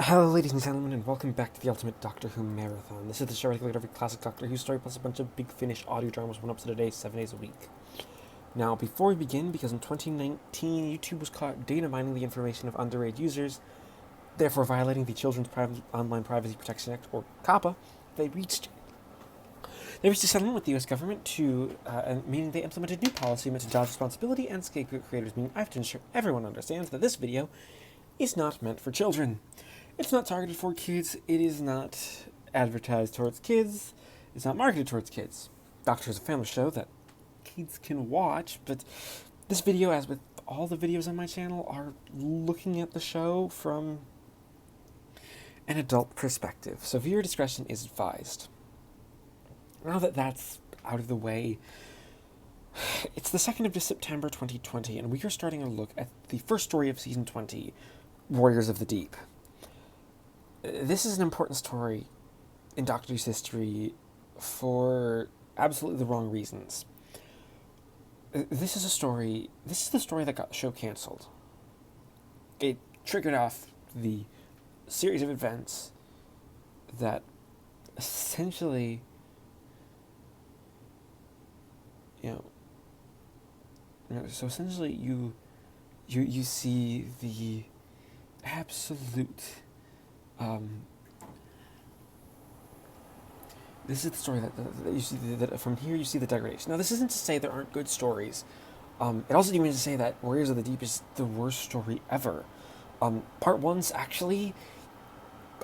Hello, ladies and gentlemen, and welcome back to the Ultimate Doctor Who Marathon. This is the show where I look at every classic Doctor Who story plus a bunch of Big Finish audio dramas, one episode a day, 7 days a week. Now, before we begin, because in 2019, YouTube was caught data mining the information of underage users, therefore violating the Children's Online Privacy Protection Act, or COPPA, they reached a settlement with the U.S. government meaning they implemented new policy meant to dodge responsibility and scapegoat creators, meaning I have to ensure everyone understands that this video is not meant for children. It's not targeted for kids, it is not advertised towards kids, it's not marketed towards kids. Doctor is a family show that kids can watch, but this video, as with all the videos on my channel, are looking at the show from an adult perspective, so viewer discretion is advised. Now that that's out of the way, it's the 2nd of September 2020, and we are starting a look at the first story of Season 20, Warriors of the Deep. This is an important story in Doctor Who's history for absolutely the wrong reasons. This is the story that got the show cancelled. It triggered off the series of events that essentially, so essentially you see the absolute, this is the story that you see, that from here you see the degradation. Now, this isn't to say there aren't good stories. It also didn't mean to say that Warriors of the Deep is the worst story ever. Part 1's actually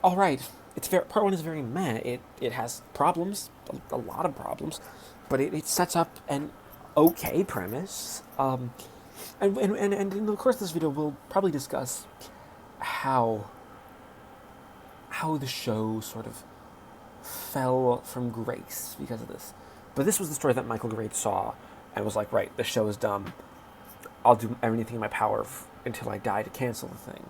alright. Part 1 is very meh. It has problems, a lot of problems, but it sets up an okay premise. And in the course of this video, we'll probably discuss how the show sort of fell from grace because of this. But this was the story that Michael Gray saw and was like, right, the show is dumb. I'll do everything in my power until I die to cancel the thing.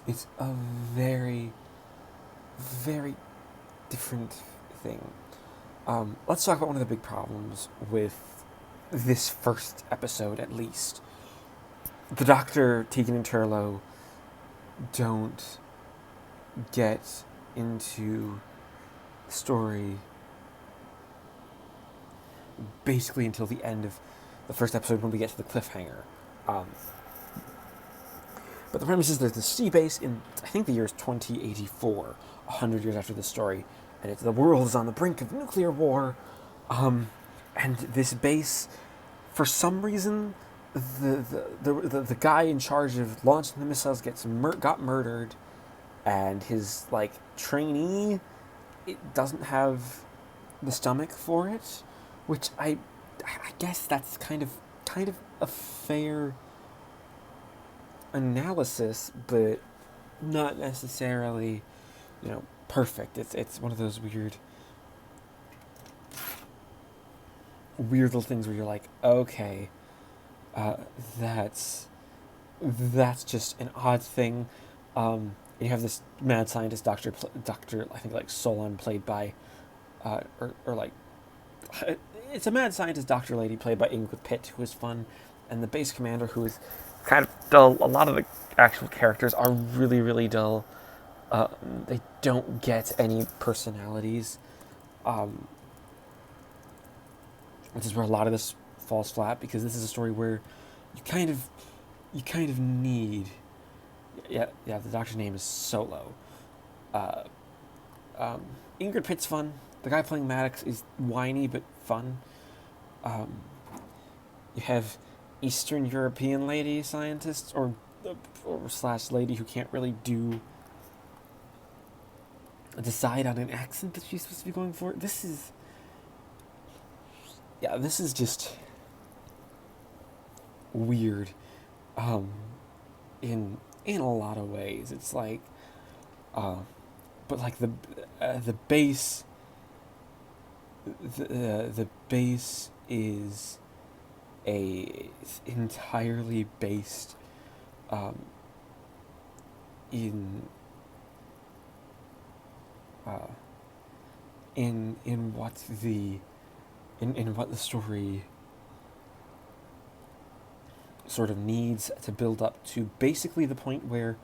It's a very, very different thing. Let's talk about one of the big problems with this first episode, at least. The Doctor, Tegan, and Turlough don't get into the story basically until the end of the first episode when we get to the cliffhanger. But the premise is there's this sea base in, I think the year is 2084, 100 years after this story, and the world is on the brink of nuclear war, and this base, for some reason, the guy in charge of launching the missiles got murdered, and his, trainee, it doesn't have the stomach for it, which I guess that's kind of a fair analysis, but not necessarily, perfect. It's one of those weird little things where you're like, okay, that's just an odd thing. You have this mad scientist, Doctor, I think Solon, played by, it's a mad scientist doctor lady played by Ingrid Pitt, who is fun, and the base commander, who is kind of dull. A lot of the actual characters are really, really dull. They don't get any personalities, which is where a lot of this falls flat, because this is a story where you kind of need. Yeah. The Doctor's name is Solo. Ingrid Pitt's fun. The guy playing Maddox is whiny but fun. You have Eastern European lady scientists, or slash lady who can't really decide on an accent that she's supposed to be going for. This is just weird. In a lot of ways, it's but the base is entirely based in uh, in what the in what the story sort of needs to build up to basically the point where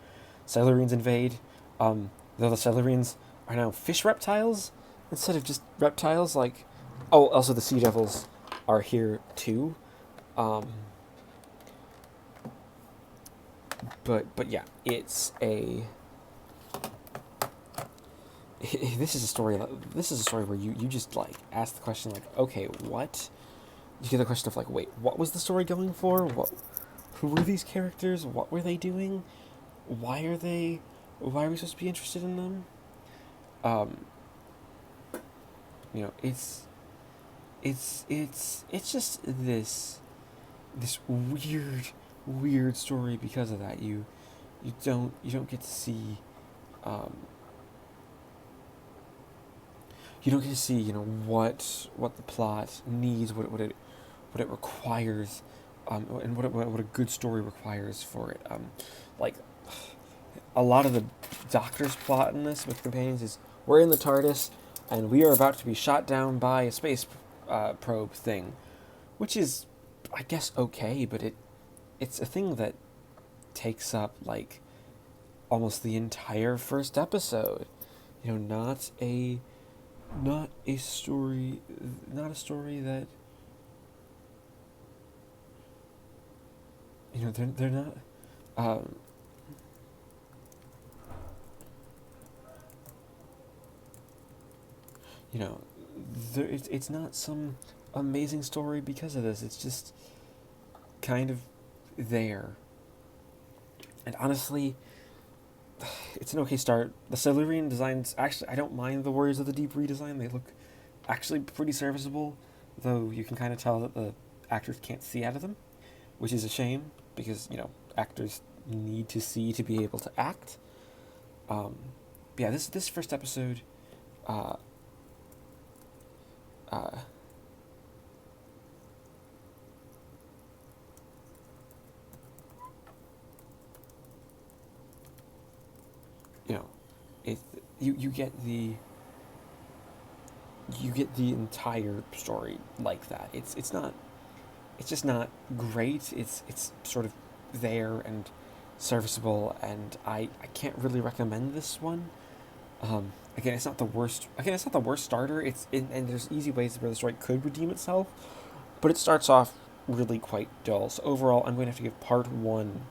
Silurians invade. Though the Silurians are now fish reptiles instead of just reptiles. Like, oh, also the Sea Devils are here too. Um, but yeah, it's a. This is a story. This is a story where you just like ask the question like, okay, what? You get the question of like, wait, what was the story going for? What? Who were these characters? What were they doing? Why are they? Why are we supposed to be interested in them? Um, it's just this weird story because of that. You don't get to see um, you don't get to see what the plot needs, what it requires, and what a good story requires for it. Like a lot of the Doctor's plot in this with companions is we're in the TARDIS and we are about to be shot down by a space probe thing, which is, I guess, okay, but it's a thing that takes up like almost the entire first episode. Not a story, not a story that they're not. Um, you know, it's not some amazing story because of this. It's just kind of there. And honestly, it's an okay start. The Silurian designs, actually, I don't mind the Warriors of the Deep redesign. They look actually pretty serviceable, though you can kind of tell that the actors can't see out of them, which is a shame because, actors need to see to be able to act. Um, yeah, this first episode, uh, uh, you know, it you get the entire story like that. It's just not great. It's sort of there and serviceable, and I can't really recommend this one. Again, it's not the worst. Again, it's not the worst starter. And there's easy ways where the story could redeem itself, but it starts off really quite dull. So overall, I'm going to have to give part one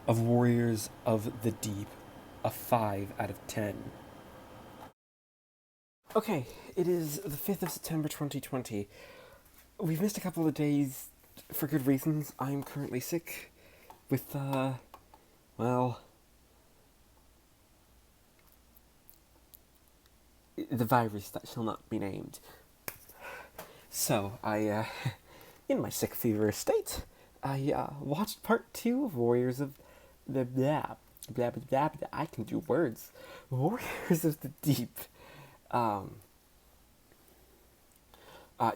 of Warriors of the Deep a 5 out of 10. Okay, it is the 5th of September 2020. We've missed a couple of days for good reasons. I'm currently sick with, well, the virus that shall not be named. So, in my sick fever state, I watched part 2 of Warriors of the blah. I can do words. Warriors of the Deep.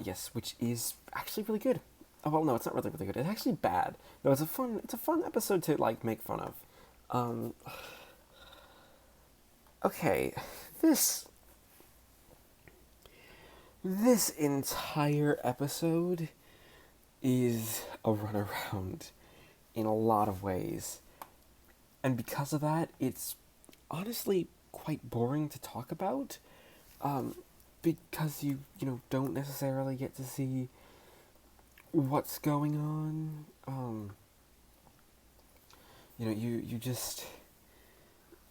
Yes, which is actually really good. Oh, well, no, it's not really good. It's actually bad. No, it's a fun episode to like make fun of. Okay, this entire episode is a runaround in a lot of ways. And because of that, it's honestly quite boring to talk about. Because you don't necessarily get to see what's going on.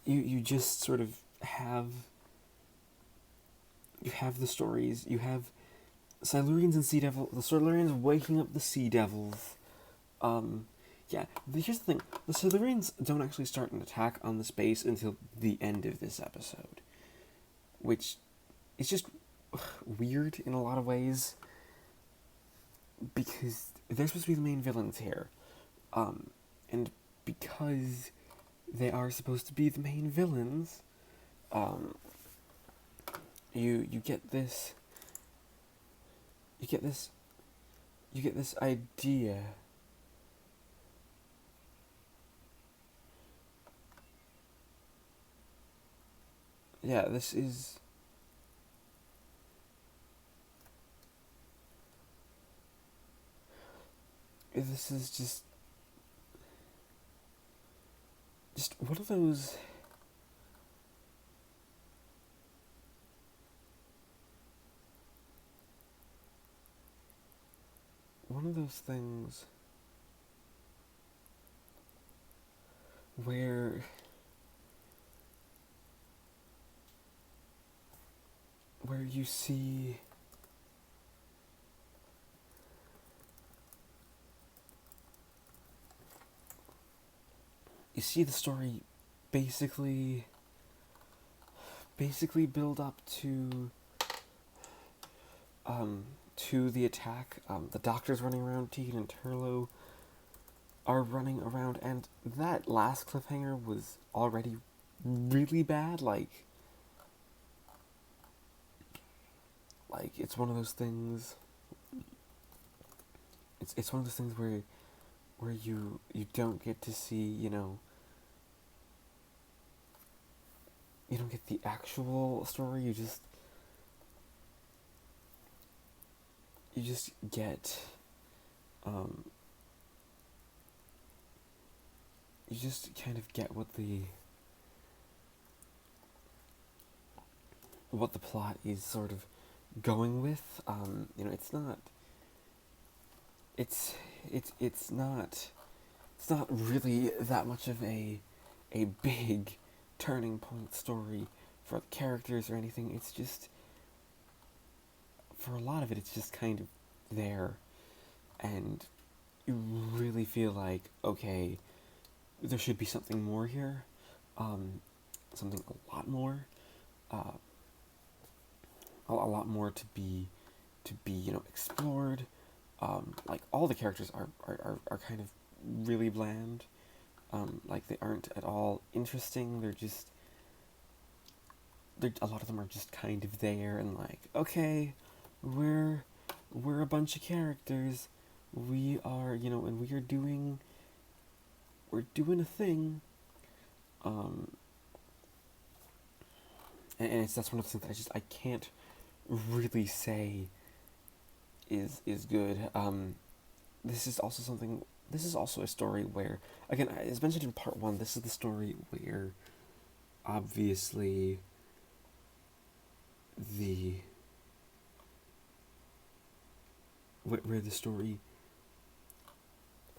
You just sort of have the stories. You have Silurians and Sea Devils. The Silurians waking up the Sea Devils. Yeah. Here's the thing: the Silurians don't actually start an attack on the space until the end of this episode, which is just weird in a lot of ways because they're supposed to be the main villains here, and because they are supposed to be the main villains, you get this you get this idea. Yeah, this is just one of those things where you see the story basically build up to the attack. The doctor's running around, Tegan and Turlo are running around, and that last cliffhanger was already really bad. Like it's one of those things. It's one of those things where you don't get to see, you don't get the actual story. You just get you just kind of get what the plot is sort of going with. It's not really that much of a big turning point story for the characters or anything. It's just, for a lot of it, it's just kind of there, and you really feel like, okay, there should be something more here, something a lot more, a lot more to be explored. Like, all the characters are kind of really bland. Like, they aren't at all interesting. A lot of them are just kind of there, and like, okay, we're a bunch of characters. We are, and we're doing a thing. And that's one of the things that I can't really say is good. This is also a story where, again, as mentioned in part 1, this is the story where obviously this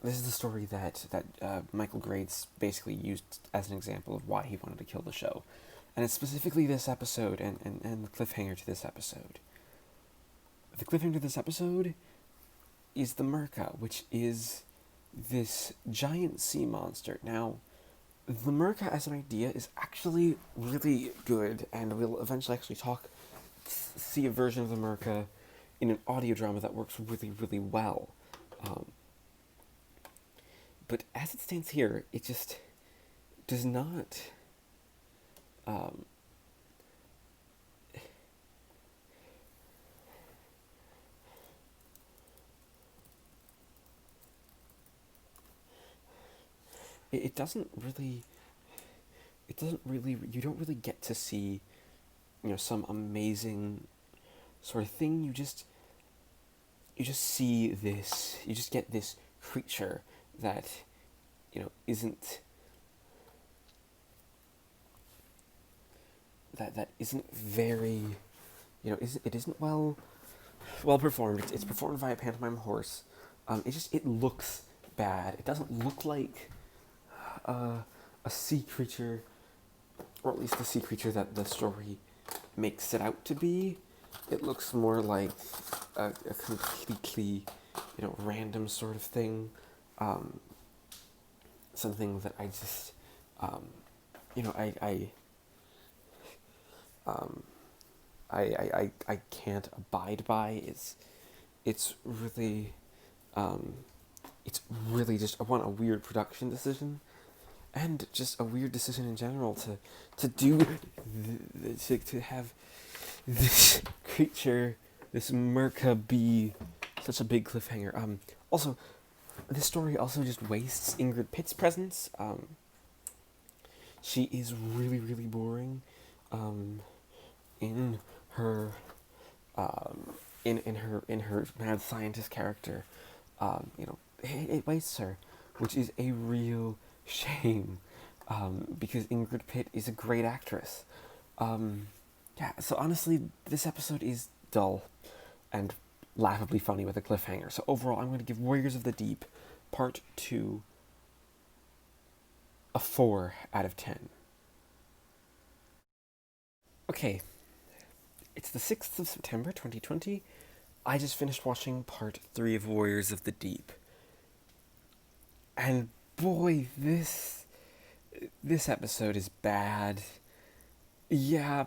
is the story that Michael Grades basically used as an example of why he wanted to kill the show. And it's specifically this episode and the cliffhanger to this episode. The cliffhanger to this episode is the Merca, which is this giant sea monster. Now, the Merca as an idea is actually really good, and we'll eventually actually see a version of the Merca in an audio drama that works really, really well. But as it stands here, it just does not... It doesn't really, you don't really get to see, some amazing sort of thing. You just see this, you just get this creature that, isn't, that isn't very, it isn't well performed. It's performed by a pantomime horse. It looks bad. It doesn't look like a sea creature, or at least the sea creature that the story makes it out to be. It looks more like a completely, random sort of thing. Something that I just, I can't abide by. It's really just, I want a weird production decision, and just a weird decision in general to have this creature this Merca be such a big cliffhanger. Also, this story also just wastes Ingrid Pitt's presence. She is really, really boring. In her, in her mad scientist character, it wastes her, which is a real shame. Because Ingrid Pitt is a great actress. So honestly, this episode is dull and laughably funny with a cliffhanger. So overall, I'm going to give Warriors of the Deep Part 2 a 4 out of 10. Okay, it's the 6th of September, 2020. I just finished watching Part 3 of Warriors of the Deep. And boy, this episode is bad. Yeah,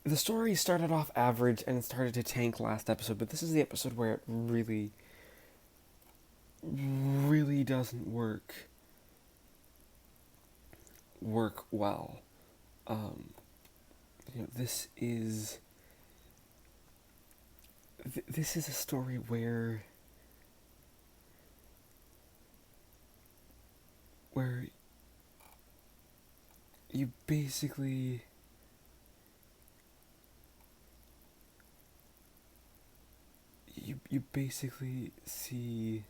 the story started off average and started to tank last episode, but this is the episode where it really, really doesn't work well. This is a story where you basically see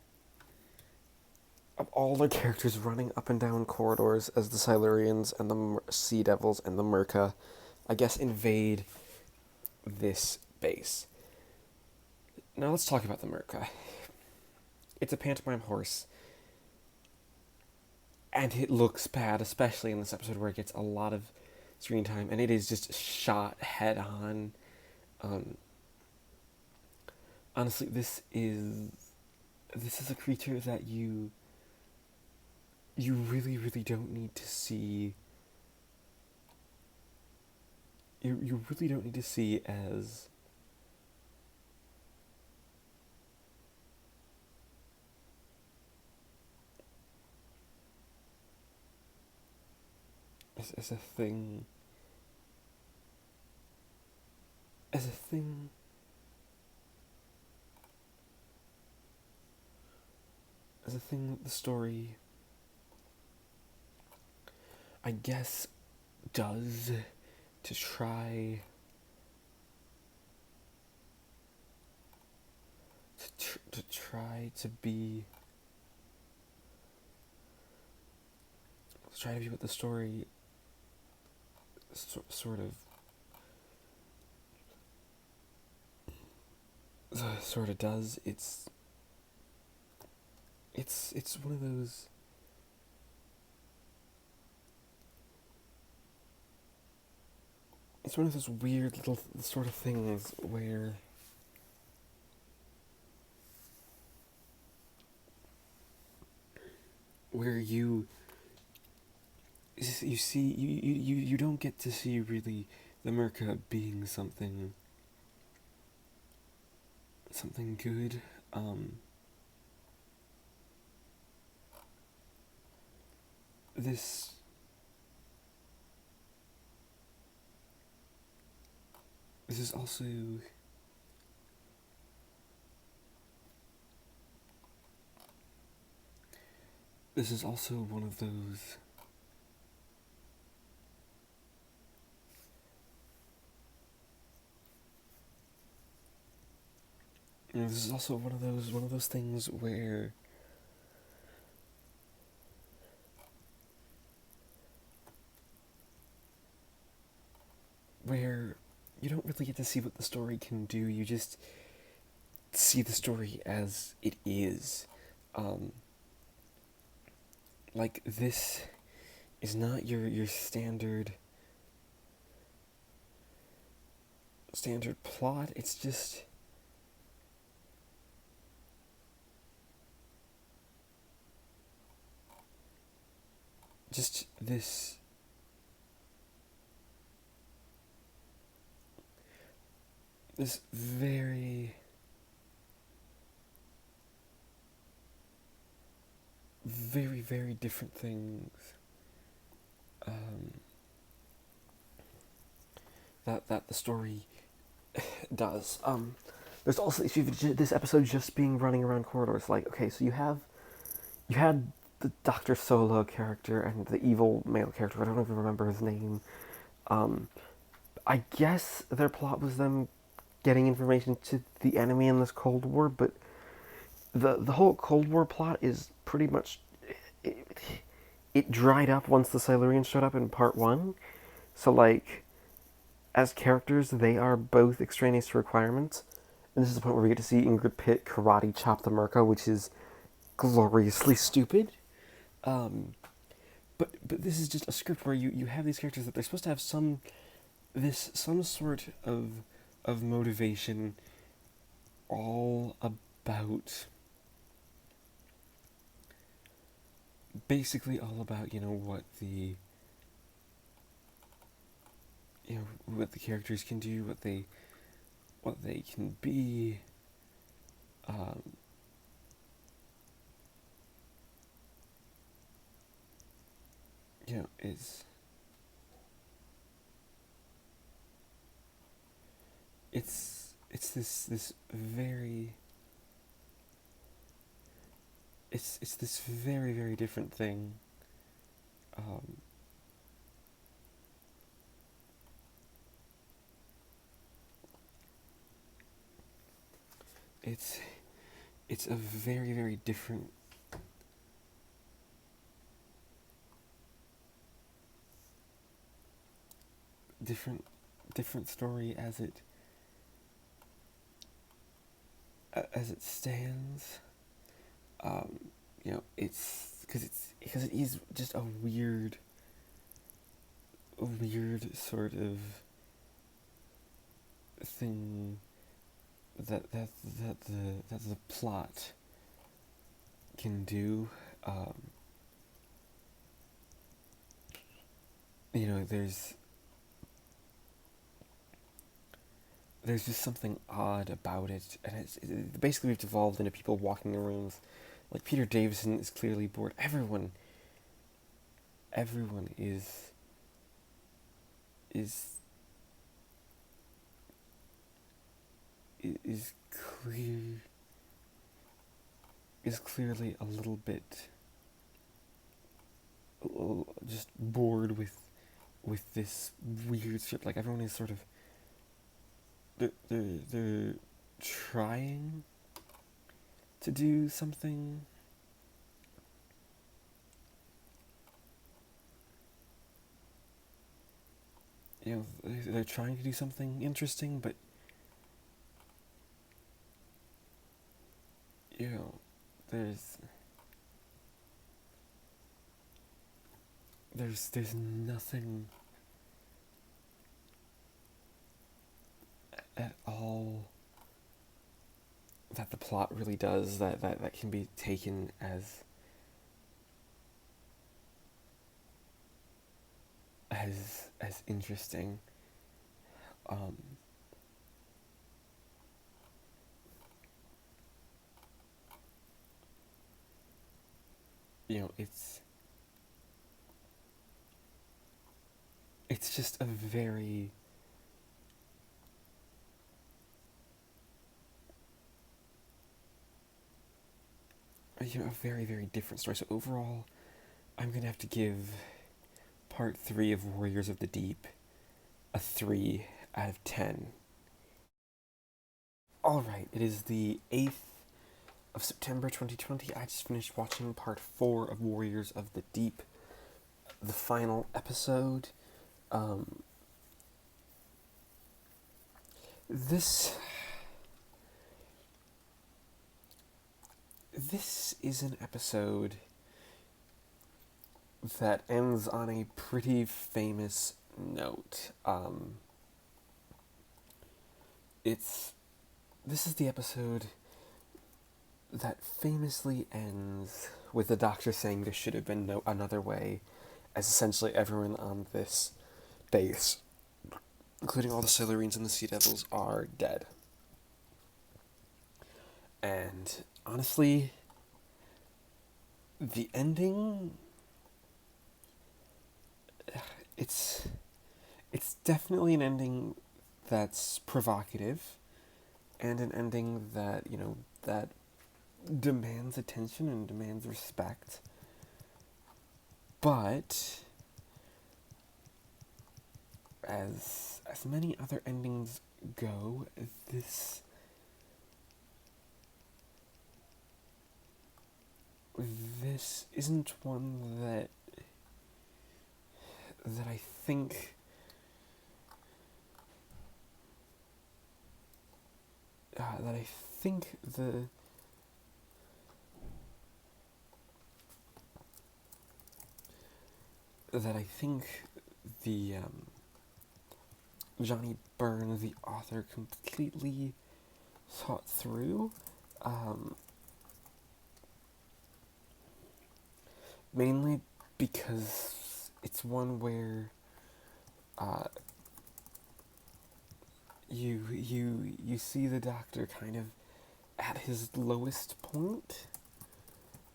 all the characters running up and down corridors as the Silurians and the Sea Devils and the Merca, I guess, invade this base. Now let's talk about the Merca. It's a pantomime horse, and it looks bad, especially in this episode where it gets a lot of screen time, and it is just shot head on. Honestly, this is a creature that you really, really don't need to see. You really don't need to see as a thing. As a thing. As a thing that the story, I guess, does to try to be what the story sort of does. It's one of those. It's one of those weird little sort of things where you see you don't get to see really the Merca being something good. This is also one of those this is also one of those things where you don't really get to see what the story can do. You just see the story as it is. Like, this is not your standard plot. It's just this very, very, very different things that the story It does. There's also the issue of this episode just being running around corridors. Like, okay, so you had the Doctor Solo character and the evil male character. I don't even remember his name. Um, I guess their plot was them getting information to the enemy in this Cold War, but the whole Cold War plot is pretty much it, it dried up once the Silurians showed up in part one. So like, as characters, they are both extraneous to requirements, and this is the point where we get to see Ingrid Pitt karate chop the Merca, which is gloriously stupid. Um, but this is just a script where you have these characters that they're supposed to have some sort of motivation, all about basically all about what the characters can do, what they can be. Um, is it's this very it's this very very different thing. Um, it's it's a very very different different story as it stands. It's because it is just a weird sort of thing that the plot can do. Um, there's just something odd about it, and basically we've devolved into people walking in rooms. Like Peter Davison is clearly bored. Everyone is is clearly a little bit just bored with this weird shit. Like everyone is sort of they're trying to do something. They're trying to do something interesting, but there's there's nothing at all that the plot really does that can be taken as interesting. Um, it's just a very very very different story. So overall, I'm gonna have to give part 3 of Warriors of the Deep a 3 out of 10. Alright, it is the 8th of September 2020. I just finished watching part 4 of Warriors of the Deep, the final episode. This is an episode that ends on a pretty famous note. This is the episode that famously ends with the Doctor saying there should have been no another way, as essentially everyone on this base, including all the Silurians and the Sea Devils, are dead. And honestly, the ending, it's definitely an ending that's provocative, and an ending that, that demands attention and demands respect. But as many other endings go, this isn't one that I think that I think the Johnny Byrne, the author, completely thought through. Mainly because it's one where you see the Doctor kind of at his lowest point,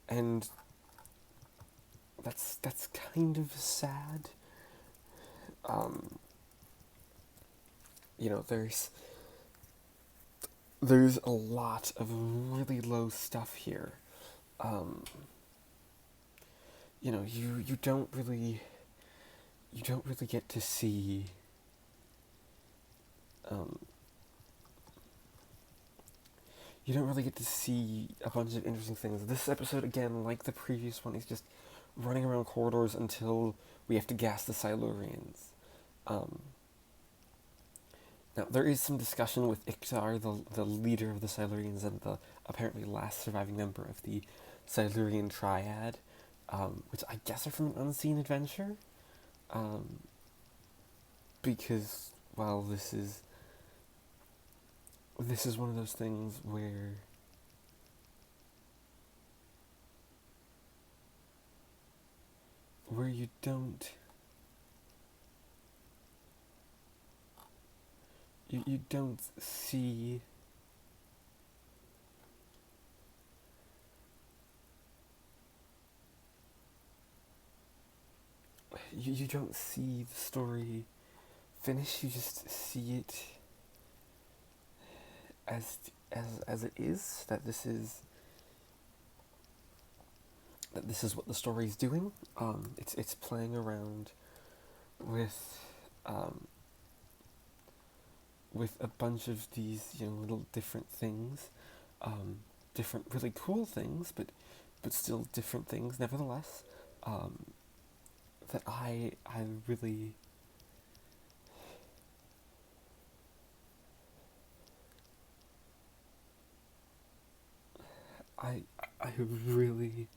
and that's kind of sad. There's a lot of really low stuff here. You don't really get to see you don't really get to see a bunch of interesting things. This episode, again, like the previous one, is just running around corridors until we have to gas the Silurians. Now, there is some discussion with Iktar, the leader of the Silurians and the apparently last surviving member of the Silurian Triad, which I guess are from an unseen adventure. Because, well, this is one of those things where you don't see you don't see the story finish. You just see it as it is, that this is what the story is doing. It's playing around with a bunch of these little different things, different really cool things, but still different things nevertheless. That I really I really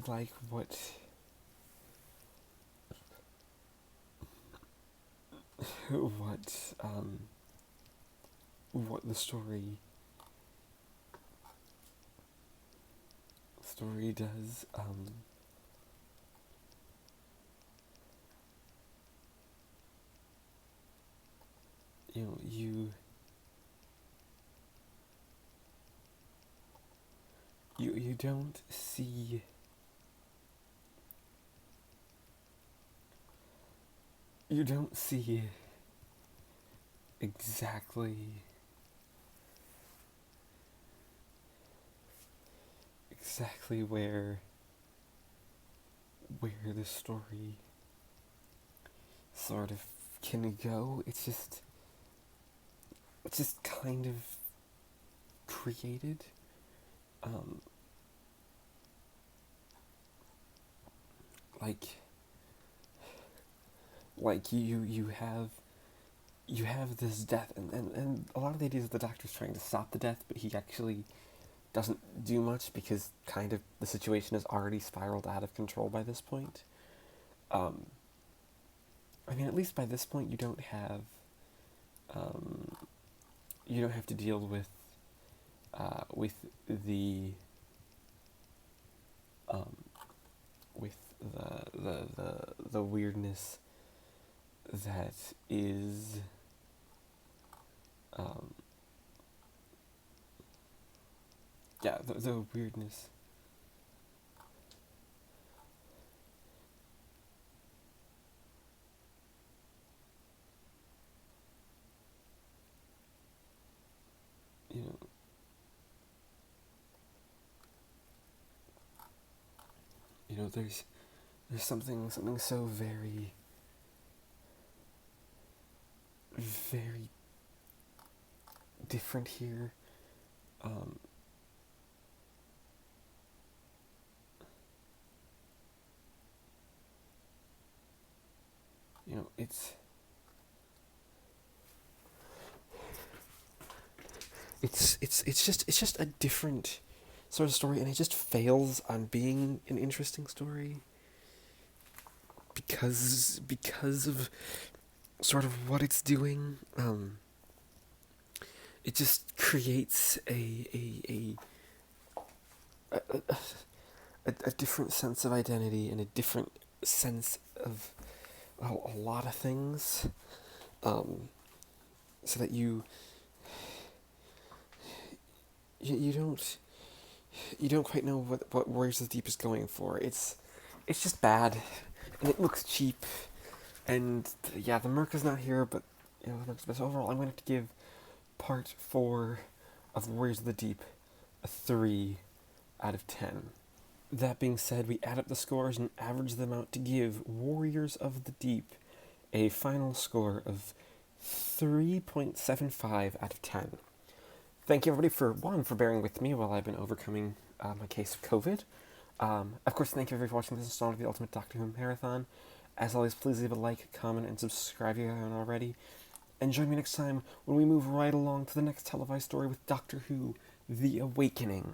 like what the story does. You don't see exactly where the story sort of can go. It's just kind of created. Like you have this death, and a lot of the ideas of the Doctor's trying to stop the death, but he actually doesn't do much because kind of the situation has already spiraled out of control by this point. I mean, at least by this point, you don't have to deal with the weirdness that is the weirdness there's something so very, very different here. It's just a different sort of story, and it just fails on being an interesting story because of sort of what it's doing. It just creates a different sense of identity and a different sense of a lot of things, so that you don't quite know what Warriors of the Deep is going for. It's just bad, and it looks cheap, and yeah, the Merc is not here, but the Merc's best. Overall, I'm going to give Part 4 of Warriors of the Deep a 3 out of 10. That being said, we add up the scores and average them out to give Warriors of the Deep a final score of 3.75 out of 10. Thank you everybody for bearing with me while I've been overcoming my case of COVID. Of course, thank you everybody for watching this installment of the Ultimate Doctor Who Marathon. As always, please leave a like, comment, and subscribe if you haven't already. And join me next time when we move right along to the next televised story with Doctor Who: The Awakening.